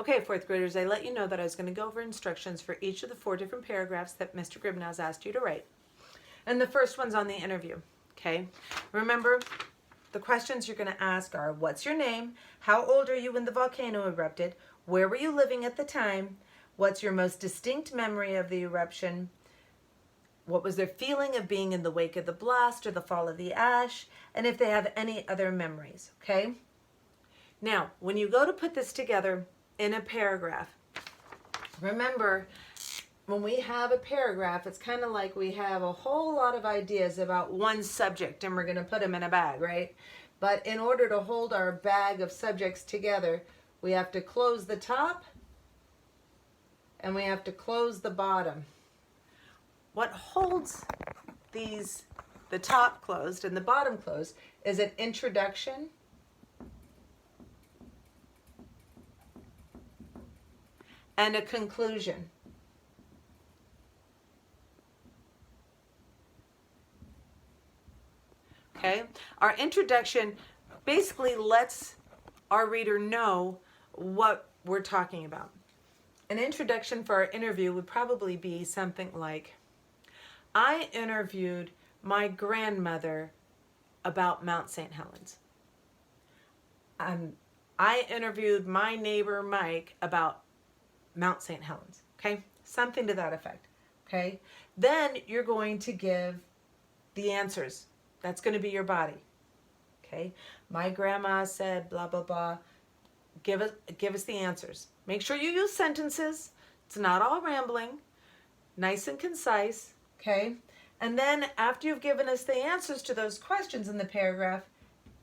Okay, fourth graders, I let you know that I was going to go over instructions for each of the 4 different paragraphs that Mr. Gribnow's asked you to write. And the first one's on the interview, okay? Remember, the questions you're going to ask are, what's your name? How old are you when the volcano erupted? Where were you living at the time? What's your most distinct memory of the eruption? What was their feeling of being in the wake of the blast or the fall of the ash? And if they have any other memories, okay? Now, when you go to put this together in a paragraph, remember, when we have a paragraph, it's kind of like we have a whole lot of ideas about one subject and we're going to put them in a bag, right? But in order to hold our bag of subjects together, we have to close the top and we have to close the bottom. What holds the top closed and the bottom closed is an introduction and a conclusion. Okay? Our introduction basically lets our reader know what we're talking about. An introduction for our interview would probably be something like, I interviewed my grandmother about Mount St. Helens. I interviewed my neighbor Mike about Mount St. Helens, okay? Something to that effect, okay? Then you're going to give the answers. That's going to be your body, okay? My grandma said blah, blah, blah. Give us the answers. Make sure you use sentences. It's not all rambling. Nice and concise, okay? And then after you've given us the answers to those questions in the paragraph,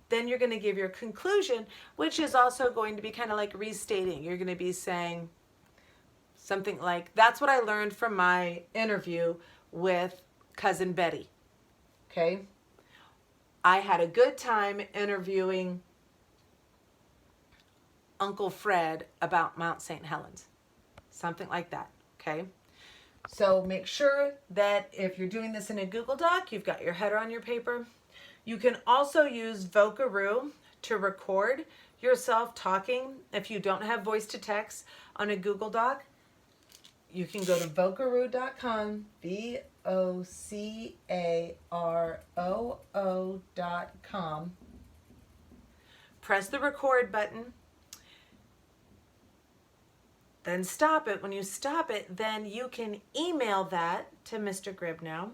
then you're going to give your conclusion, which is also going to be kind of like restating. You're going to be saying something like, that's what I learned from my interview with Cousin Betty, okay? I had a good time interviewing Uncle Fred about Mount St. Helens. Something like that, okay? So make sure that if you're doing this in a Google Doc, you've got your header on your paper. You can also use Vocaroo to record yourself talking if you don't have voice to text on a Google Doc. You can go to Vocaroo.com, VOCAROO.com. Press the record button. Then stop it. When you stop it, then you can email that to Mr. Gribnow,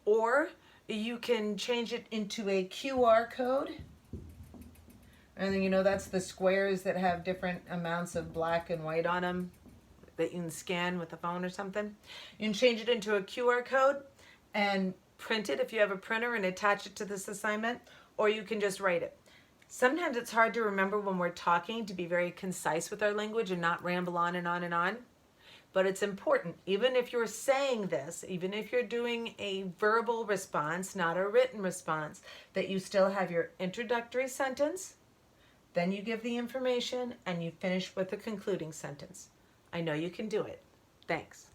or you can change it into a QR code. And then, you know, that's the squares that have different amounts of black and white on them that you can scan with a phone or something. You can change it into a QR code and print it if you have a printer and attach it to this assignment, or you can just write it. Sometimes it's hard to remember when we're talking to be very concise with our language and not ramble on and on and on. But it's important, even if you're saying this, even if you're doing a verbal response, not a written response, that you still have your introductory sentence, then you give the information, and you finish with a concluding sentence. I know you can do it. Thanks.